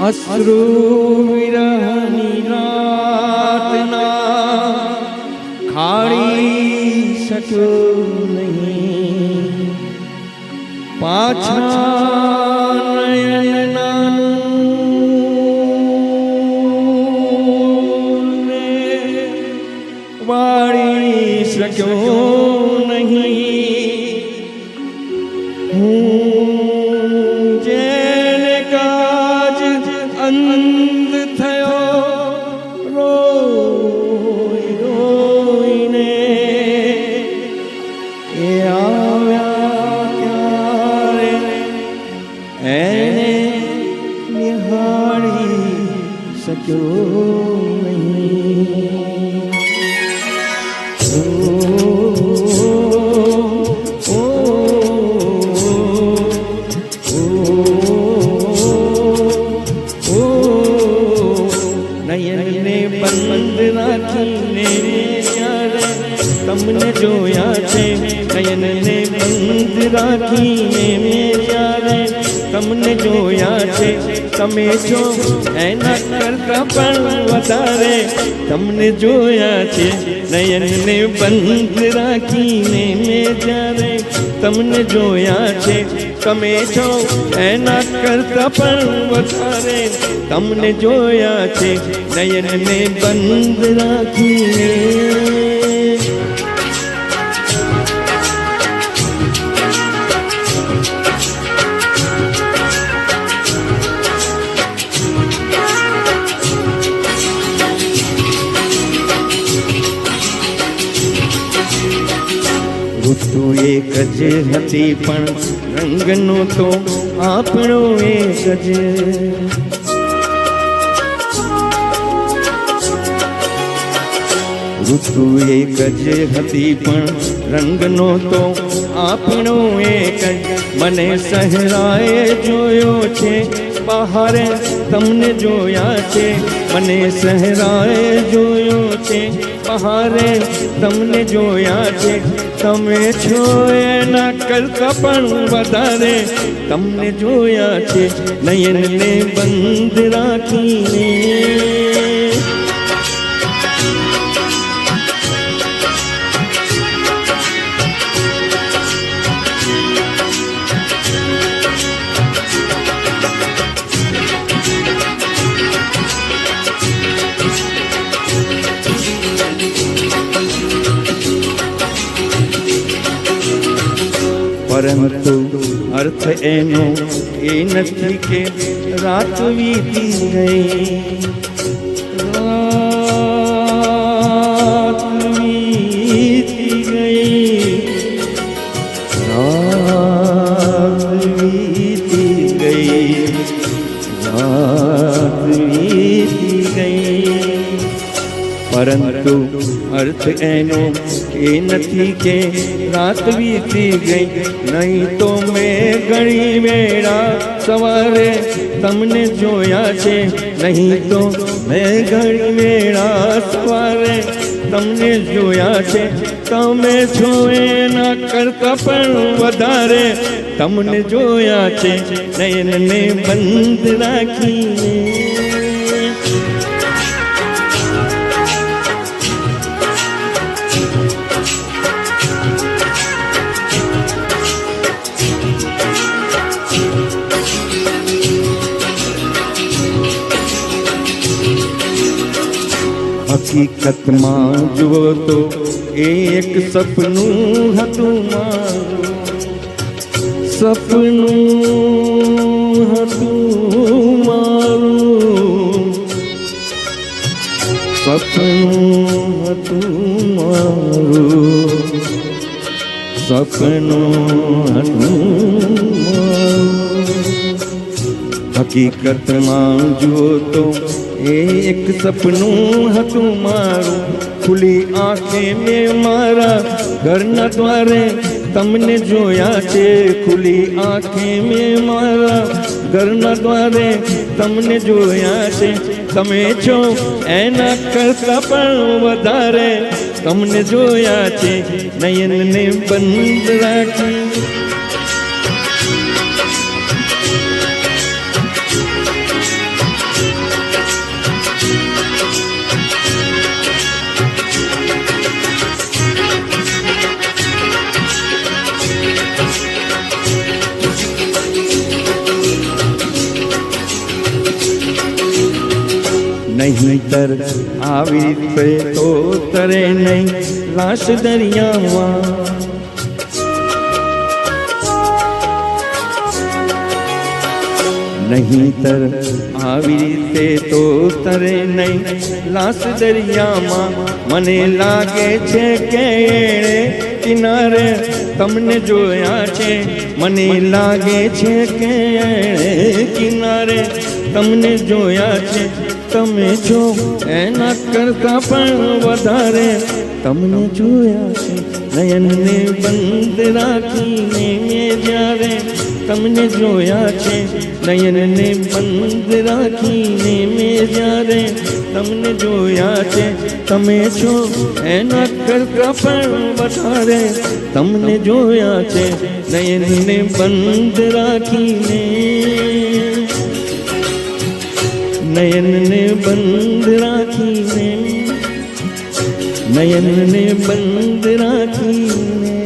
અશ્રુ વિરહની રાતના ખાળી શક્યો નહીં પાછા નયનનાનું વાળી શક્યો નહીં હું જેને કાજ અંત થયો રોઈ રોઈને એ આવ્યા ક્યારે એને નિહાળી શક્યો નહીં નયનને બંધ રાખીને ત્યારે તમને જોયા છે નયનને બંધ રાખીને મેં ત્યારે તમને જોયા છે તમે છો એના કરતા પણ વધારે તમને જોયા છે નયનને બંધ રાખીને મેં ત્યારે તમને જોયા છે તમે છો એના કરતા પણ વધારે તમને જોયા છે નયનને બંધ રાખીને ઋતુ એક જ હતી પણ રંગનો તો આપણો એક જ ઋતુ એક જ હતી પણ રંગનો તો આપણો એક જ મને સહેરાએ જોયો છે બહારે તમને જોયા છે મને સહેરાએ જોયો છે બહારે તમને જોયા છે તમે છો એના કરતા પણ વધારે તમને જોયા છે નયનને બંધ રાખીને પરંતુ અર્થ એનો એ નથી કે રાત વીતી ગઈ રાત વીતી ગઈ રાત વીતી ગઈ રાત વીતી ગઈ પરંતુ અર્થ એનો એ નથી કે રાત વીતી ગઈ નહીં તો મેં ઘણી વેળા સવારે તમને જોયા છે નહીં તો મેં ઘણી વેળા સવારે તમને જોયા છે તમે છો એના કરતા પણ વધારે તમને જોયા છે નયનને બંધ રાખીને હકીકતમાં જુઓ તો એક સપનું હતું મારું સપનું હતું મારું સપનું હતું મારું સપનું હતું મારું હકીકતમાં જુઓ તો એક સપનું હતું મારું ખુલ્લી આંખે મેં મારા ઘરના દ્વારે તમને જોયા છે ખુલ્લી આંખે મેં મારા ઘરના દ્વારે તમને જોયા છે તમે છો એના કરતા પણ વધારે તમને જોયા છે નયનને બંધ રાખી નહીંતર આવી રીતે તો તરે નહીં લાશ દરિયામાં. નહીંતર આવી રીતે તો તરે નહીં લાશ દરિયામાં. મને લાગે છે કે એણે કિનારે તમને જોયા છે. મને લાગે છે કે એણે કિનારે તમને જોયા છે. તમે છો એના કરતાં પણ વધારે તમને જોયા છે. નયનને બંધ રાખીને મેં જ્યારે તમને જોયા છે. નયનને બંધ રાખીને મેં જ્યારે તમને જોયા છે. તમે છો એના કરતાં પણ વધારે તમને જોયા છે. નયનને બંધ રાખીને, નયનને બંધ રાખીને, નયનને બંધ રાખીને